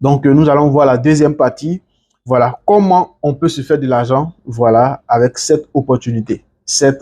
Donc, nous allons voir la deuxième partie. Voilà, comment on peut se faire de l'argent, voilà, avec cette opportunité, ces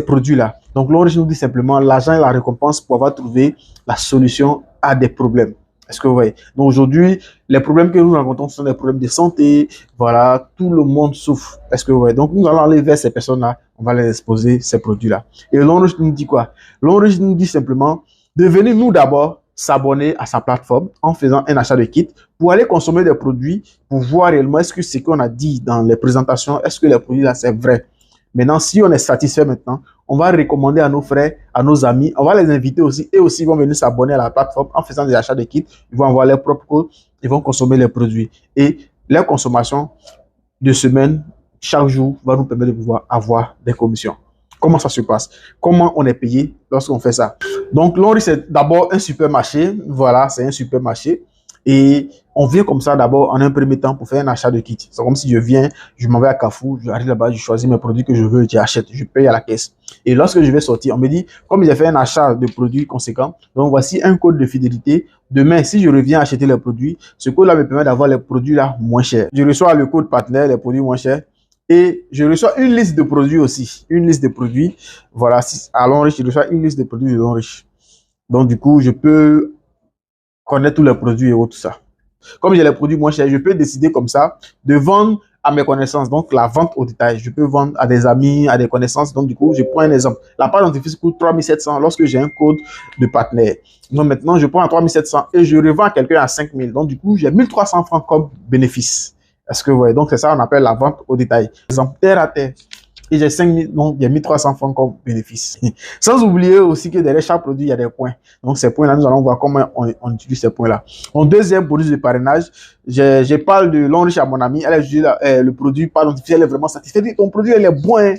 produits-là. Donc, l'origine nous dit simplement l'argent est la récompense pour avoir trouvé la solution à des problèmes. Est-ce que vous voyez? Donc, aujourd'hui, les problèmes que nous rencontrons sont des problèmes de santé. Voilà, tout le monde souffre. Est-ce que vous voyez? Donc, nous allons aller vers ces personnes-là. On va les exposer ces produits-là. Et l'origine nous dit quoi? L'origine nous dit simplement de venir nous d'abord s'abonner à sa plateforme en faisant un achat de kit pour aller consommer des produits, pour voir réellement est-ce que ce qu'on a dit dans les présentations, est-ce que les produits là c'est vrai. Maintenant, si on est satisfait maintenant, on va recommander à nos frères, à nos amis, on va les inviter aussi, et aussi ils vont venir s'abonner à la plateforme en faisant des achats de kits, ils vont avoir leurs propres codes, ils vont consommer les produits. Et leur consommation de semaine, chaque jour, va nous permettre de pouvoir avoir des commissions. Comment ça se passe? Comment on est payé lorsqu'on fait ça? Donc, Lonry, c'est d'abord un supermarché. Voilà, c'est un supermarché. Et on vient comme ça d'abord en un premier temps pour faire un achat de kit. C'est comme si je viens, je m'en vais à Carrefour, j'arrive là-bas, je choisis mes produits que je veux, j'achète, je paye à la caisse. Et lorsque je vais sortir, on me dit, comme j'ai fait un achat de produits conséquents, donc voici un code de fidélité. Demain, si je reviens acheter les produits, ce code-là me permet d'avoir les produits là moins chers. Je reçois le code partenaire, les produits moins chers. Et je reçois une liste de produits aussi. Une liste de produits. Voilà, à Lonrich, je reçois une liste de produits de Lonrich. Donc, du coup, je peux connaître tous les produits et tout ça. Comme j'ai les produits moins chers, je peux décider comme ça de vendre à mes connaissances. Donc, la vente au détail. Je peux vendre à des amis, à des connaissances. Donc, du coup, je prends un exemple. La pâte dentifrice coûte 3700 lorsque j'ai un code de partenaire. Donc, maintenant, je prends à 3700 et je revends à quelqu'un à 5000. Donc, du coup, j'ai 1300 francs comme bénéfice. Est-ce que vous voyez? Donc, c'est ça qu'on appelle la vente au détail. Exemple, terre à terre. Et j'ai 5000, donc il y a 1300 francs comme bénéfice. Sans oublier aussi que derrière chaque produit, il y a des points. Donc, ces points-là, nous allons voir comment on utilise ces points-là. En deuxième bonus de parrainage, je parle de Lonrich à mon ami. Elle a jugé le produit, pas dentifrice, elle est vraiment satisfaite. Elle dit, ton produit, elle est bon. Hein.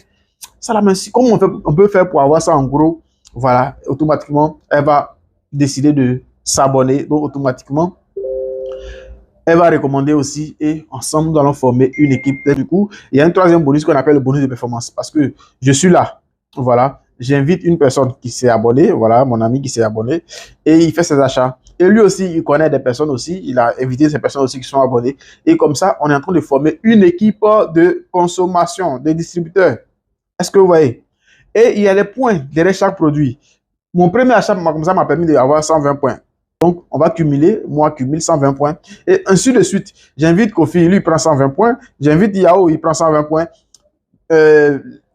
Ça, la merci. Comment on peut faire pour avoir ça en gros? Voilà, automatiquement, elle va décider de s'abonner. Donc, automatiquement, elle va recommander aussi et ensemble, nous allons former une équipe. Et du coup, il y a un troisième bonus qu'on appelle le bonus de performance parce que je suis là. Voilà. J'invite une personne qui s'est abonnée. Voilà, mon ami qui s'est abonné et il fait ses achats. Et lui aussi, il connaît des personnes aussi. Il a invité ces personnes aussi qui sont abonnées. Et comme ça, on est en train de former une équipe de consommation, de distributeurs. Est-ce que vous voyez? Et il y a des points derrière chaque produit. Mon premier achat, comme ça, m'a permis d'avoir 120 points. Donc, on va cumuler, moi, cumule 120 points. Et ainsi de suite. J'invite Kofi, lui, il prend 120 points. J'invite Yao, il prend 120 points.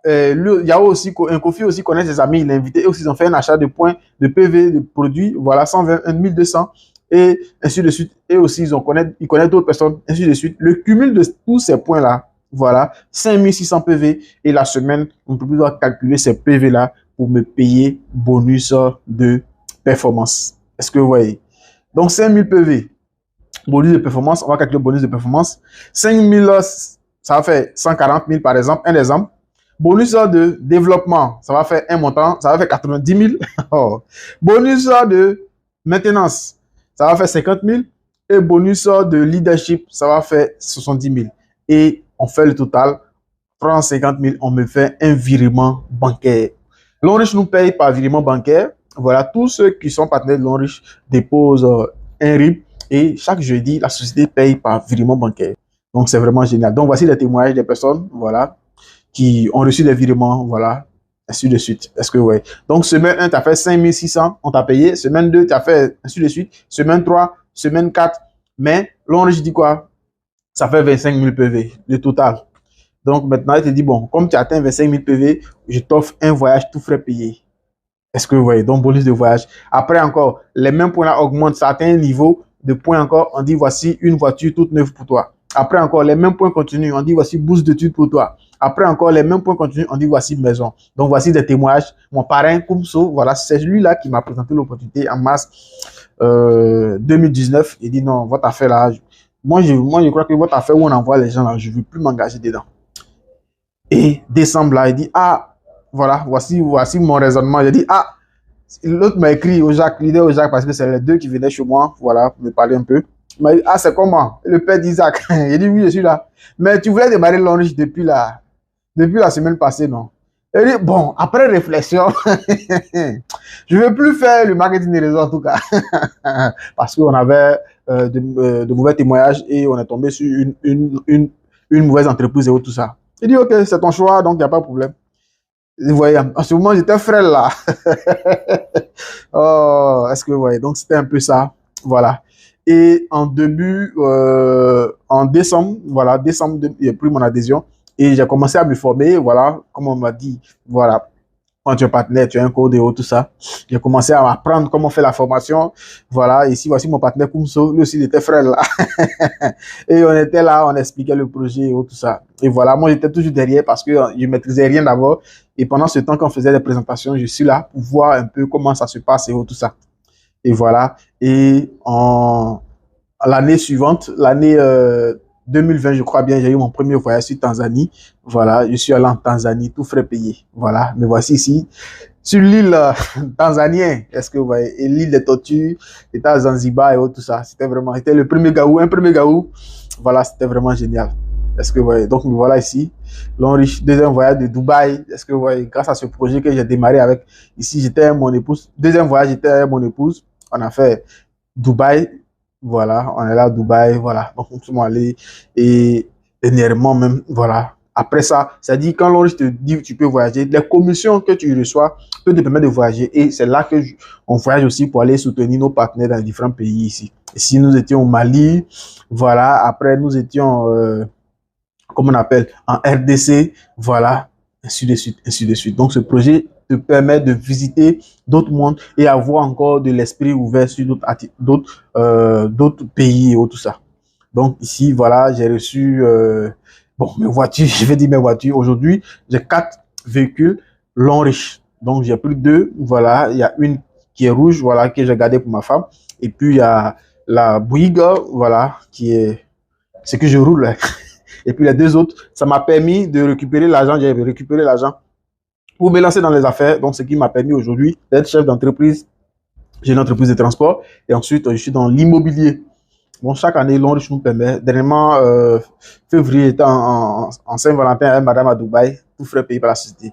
Yao aussi, Kofi aussi connaît ses amis, il l'a invité. Et aussi, ils ont fait un achat de points, de PV, de produits. Voilà, 120, 1200. Et ainsi de suite. Et aussi, ils connaissent d'autres personnes, ainsi de suite. Le cumul de tous ces points-là, voilà, 5600 PV. Et la semaine, on peut pouvoir calculer ces PV-là pour me payer bonus de performance. Est-ce que vous voyez? Donc, 5000 PV, bonus de performance, on va calculer le bonus de performance. 5000, ça va faire 140 000 par exemple, un exemple. Bonus de développement, ça va faire un montant, ça va faire 90 000. Oh. Bonus de maintenance, ça va faire 50 000. Et bonus de leadership, ça va faire 70 000. Et on fait le total, 350 000, on me fait un virement bancaire. Lonrich nous paye par virement bancaire. Voilà, tous ceux qui sont partenaires de Lonrich déposent un RIB et chaque jeudi, la société paye par virement bancaire. Donc, c'est vraiment génial. Donc, voici les témoignages des personnes, voilà, qui ont reçu des virements, voilà, ainsi de suite. Est-ce que, ouais. Donc, semaine 1, tu as fait 5600, on t'a payé. Semaine 2, tu as fait ainsi de suite. Semaine 3, semaine 4. Mais, Lonrich dit quoi? Ça fait 25 000 PV, le total. Donc, maintenant, il te dit, bon, comme tu as atteint 25 000 PV, je t'offre un voyage tout frais payé. Est-ce que vous voyez? Donc, bonus de voyage. Après encore, les mêmes points-là augmentent. Ça atteint un niveau de points encore. On dit, voici une voiture toute neuve pour toi. Après encore, les mêmes points continuent. On dit, voici bourse d'études pour toi. Après encore, les mêmes points continuent. On dit, voici maison. Donc, voici des témoignages. Mon parrain, Koumso, voilà, c'est lui-là qui m'a présenté l'opportunité en mars 2019. Il dit, non, votre affaire là, moi, je crois que votre affaire où on envoie les gens là, je ne veux plus m'engager dedans. Et décembre là, il dit, ah, voilà, voici mon raisonnement. J'ai dit, ah, l'autre m'a écrit au Jacques, l'idée au Jacques, parce que c'est les deux qui venaient chez moi, voilà, pour me parler un peu. Il m'a dit, ah, c'est comment? Le père d'Isaac. J'ai dit, oui, je suis là. Mais tu voulais démarrer Lonrich depuis la semaine passée, non? Et dit, bon, après réflexion, je ne vais plus faire le marketing des réseaux en tout cas. Parce qu'on avait de mauvais témoignages et on est tombé sur une mauvaise entreprise et tout ça. Il dit, ok, c'est ton choix, donc il n'y a pas de problème. Vous voyez, en ce moment, j'étais frêle là. Oh, est-ce que vous voyez? Donc, c'était un peu ça. Voilà. Et en décembre, voilà, décembre, j'ai pris mon adhésion et j'ai commencé à me former. Voilà, comme on m'a dit, voilà, quand tu es partenaire, tu as un code et tout ça. J'ai commencé à apprendre comment faire la formation. Voilà, ici, voici mon partenaire Koumso. Lui aussi, il était frère là. Et on était là, on expliquait le projet et tout ça. Et voilà, moi, j'étais toujours derrière parce que je ne maîtrisais rien d'abord. Et pendant ce temps qu'on faisait des présentations, je suis là pour voir un peu comment ça se passe et tout ça. Et voilà. Et l'année suivante, l'année 2020, je crois bien, j'ai eu mon premier voyage sur Tanzanie. Voilà, je suis allé en Tanzanie, tout frais payé. Voilà, me voici ici, sur l'île tanzanienne. Est-ce que vous voyez? Et l'île des Tortues, c'était à Zanzibar et tout ça. C'était le premier gaou, un premier gaou. Voilà, c'était vraiment génial. Est-ce que vous voyez? Donc, me voilà ici. L'enrichi, deuxième voyage de Dubaï. Est-ce que vous voyez? Grâce à ce projet que j'ai démarré avec, ici, j'étais mon épouse. Deuxième voyage, j'étais avec mon épouse. On a fait Dubaï. Voilà, on est là à Dubaï. Voilà, donc nous sommes allés et dernièrement même, voilà. Après ça, ça dit quand l'on te dit que tu peux voyager, les commissions que tu reçois peuvent te permettre de voyager. Et c'est là que on voyage aussi pour aller soutenir nos partenaires dans différents pays ici. Ici, nous étions au Mali. Voilà, après, nous étions, comme on appelle, en RDC. Voilà, ainsi de suite, ainsi de suite. Donc, ce projet te permet de visiter d'autres mondes et avoir encore de l'esprit ouvert sur d'autres pays et tout ça. Donc, ici, voilà, j'ai reçu... bon, mes voitures, je vais dire mes voitures. Aujourd'hui, j'ai 4 véhicules long riches. Donc, j'ai plus 2. Voilà, il y a une qui est rouge, voilà, que j'ai gardée pour ma femme. Et puis, il y a la Bouygues, voilà, qui est ce que je roule. Et puis, les 2 autres, ça m'a permis de récupérer l'argent. J'ai récupéré l'argent pour me lancer dans les affaires. Donc, ce qui m'a permis aujourd'hui d'être chef d'entreprise. J'ai une entreprise de transport. Et ensuite, je suis dans l'immobilier. Bon, chaque année, l'Onriche nous permet. Dernièrement, février, j'étais en Saint-Valentin avec madame à Dubaï, tout frais payé par la société.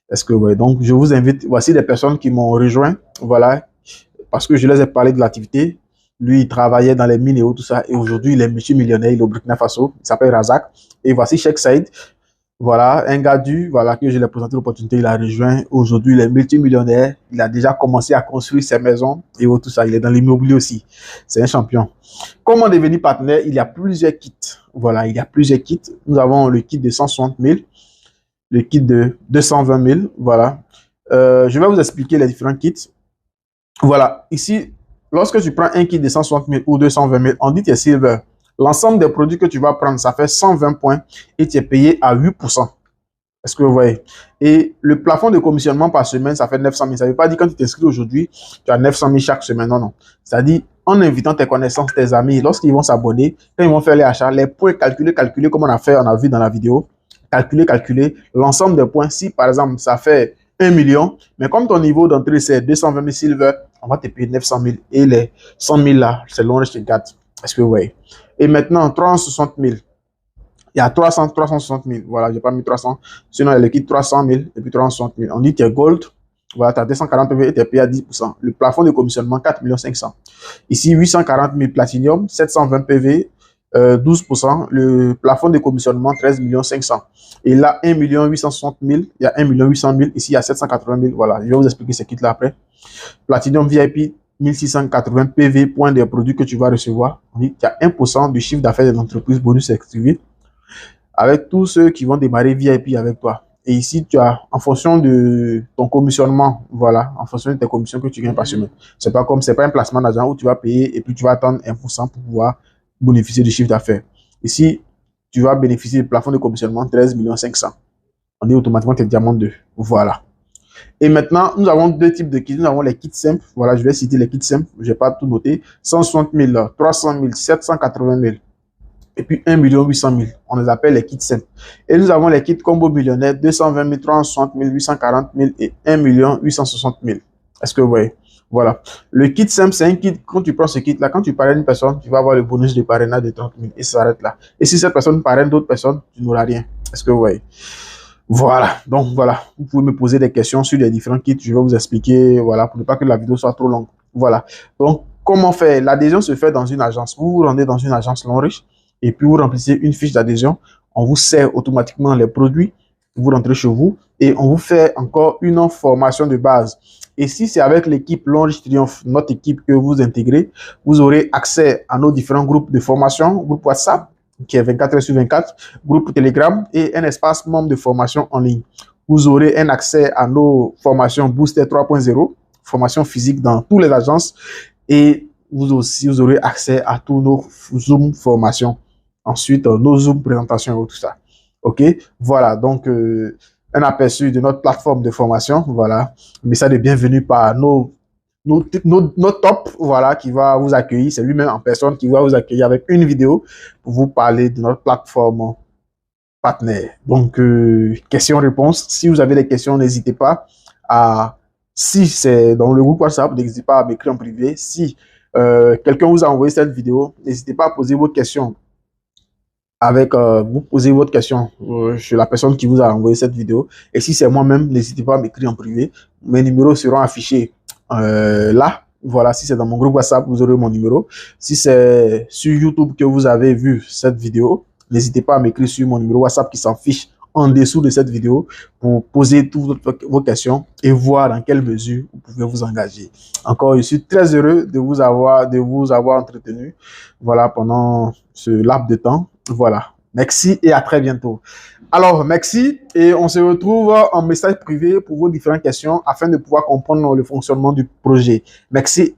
Est-ce que, ouais, donc, je vous invite, voici des personnes qui m'ont rejoint, voilà, parce que je les ai parlé de l'activité. Lui, il travaillait dans les mines et tout ça, et aujourd'hui, il est multimillionnaire, il est au Burkina Faso, il s'appelle Razak. Et voici Cheikh Saïd, voilà, un gars voilà, que je lui ai présenté l'opportunité, il a rejoint. Aujourd'hui, il est multimillionnaire. Il a déjà commencé à construire ses maisons et tout ça. Il est dans l'immobilier aussi. C'est un champion. Comment devenir partenaire? Il y a plusieurs kits. Voilà, il y a plusieurs kits. Nous avons le kit de 160 000, le kit de 220 000. Voilà. Je vais vous expliquer les différents kits. Voilà, ici, lorsque tu prends un kit de 160 000 ou 220 000, on dit que c'est silver. L'ensemble des produits que tu vas prendre, ça fait 120 points et tu es payé à 8%. Est-ce que vous voyez? Et le plafond de commissionnement par semaine, ça fait 900 000. Ça ne veut pas dire quand tu t'inscris aujourd'hui, tu as 900 000 chaque semaine. Non, non. C'est-à-dire, en invitant tes connaissances, tes amis, lorsqu'ils vont s'abonner, quand ils vont faire les achats, les points calculés, comme on a vu dans la vidéo. Calculer l'ensemble des points. Si, par exemple, ça fait 1 million, mais comme ton niveau d'entrée, c'est 220 000 silver, on va te payer 900 000. Et les 100 000 là, c'est l'Onriche te garde. Est-ce que vous voyez? Et maintenant, 360 000. Il y a 360 000. Voilà, j'ai pas mis 300. Sinon, il y a le kit 300 000 et puis 360 000. On dit que tu es gold. Voilà, tu as 240 PV et tu es payé à 10%. Le plafond de commissionnement, 4 500 000. Ici, 840 000 platinum, 720 PV, 12%. Le plafond de commissionnement, 13 500 000. Et là, 1 860 000. Il y a 1 800 000. Ici, il y a 780 000. Voilà, je vais vous expliquer ce kit-là après. Platinum VIP, 1680 PV, points des produits que tu vas recevoir. On dit qu'il y a 1% du chiffre d'affaires de l'entreprise bonus activé avec tous ceux qui vont démarrer VIP avec toi. Et ici, tu as, en fonction de ton commissionnement, voilà, en fonction de tes commissions que tu gagnes par semaine. C'est pas un placement d'argent où tu vas payer et puis tu vas attendre 1% pour pouvoir bénéficier du chiffre d'affaires. Ici, tu vas bénéficier du plafond de commissionnement 13 500 000. On dit automatiquement tes diamants 2. Voilà. Et maintenant, nous avons 2 types de kits. Nous avons les kits simples. Voilà, je vais citer les kits simples. Je n'ai pas tout noté. 160 000, 300 000, 780 000. Et puis 1 800 000. On les appelle les kits simples. Et nous avons les kits combo millionnaire, 220 000, 360 000, 840 000 et 1 860 000. Est-ce que vous voyez? Voilà. Le kit simple, c'est un kit, quand tu prends ce kit-là, quand tu parraines une personne, tu vas avoir le bonus de parrainage de 30 000 et ça s'arrête là. Et si cette personne parraine d'autres personnes, tu n'auras rien. Est-ce que vous voyez? Voilà, donc voilà, vous pouvez me poser des questions sur les différents kits, je vais vous expliquer, voilà, pour ne pas que la vidéo soit trop longue. Voilà, donc comment faire? L'adhésion se fait dans une agence. Vous vous rendez dans une agence Longrich et puis vous remplissez une fiche d'adhésion. On vous sert automatiquement les produits, vous rentrez chez vous et on vous fait encore une formation de base. Et si c'est avec l'équipe Longrich Triomphe, notre équipe que vous intégrez, vous aurez accès à nos différents groupes de formation, groupe WhatsApp, qui est 24 heures sur 24, groupe Telegram et un espace membre de formation en ligne. Vous aurez un accès à nos formations Booster 3.0, formation physique dans toutes les agences et vous aussi, vous aurez accès à tous nos Zoom formations. Ensuite, nos Zoom présentations et tout ça. OK? Voilà, donc un aperçu de notre plateforme de formation. Voilà, message de bienvenue par notre top, voilà, qui va vous accueillir. C'est lui-même en personne qui va vous accueillir avec une vidéo pour vous parler de notre plateforme partenaire. Donc, questions-réponses. Si vous avez des questions, n'hésitez pas à, si c'est dans le groupe WhatsApp, n'hésitez pas à m'écrire en privé. Si quelqu'un vous a envoyé cette vidéo, n'hésitez pas à poser vos questions vous posez votre question chez la personne qui vous a envoyé cette vidéo. Et si c'est moi-même, n'hésitez pas à m'écrire en privé. Mes numéros seront affichés là. Voilà, si c'est dans mon groupe WhatsApp, vous aurez mon numéro. Si c'est sur YouTube que vous avez vu cette vidéo, n'hésitez pas à m'écrire sur mon numéro WhatsApp qui s'affiche en dessous de cette vidéo pour poser toutes vos questions et voir dans quelle mesure vous pouvez vous engager. Encore, je suis très heureux de vous avoir entretenu, voilà, pendant ce laps de temps. Voilà. Merci et à très bientôt. Alors, merci et on se retrouve en message privé pour vos différentes questions afin de pouvoir comprendre le fonctionnement du projet. Merci.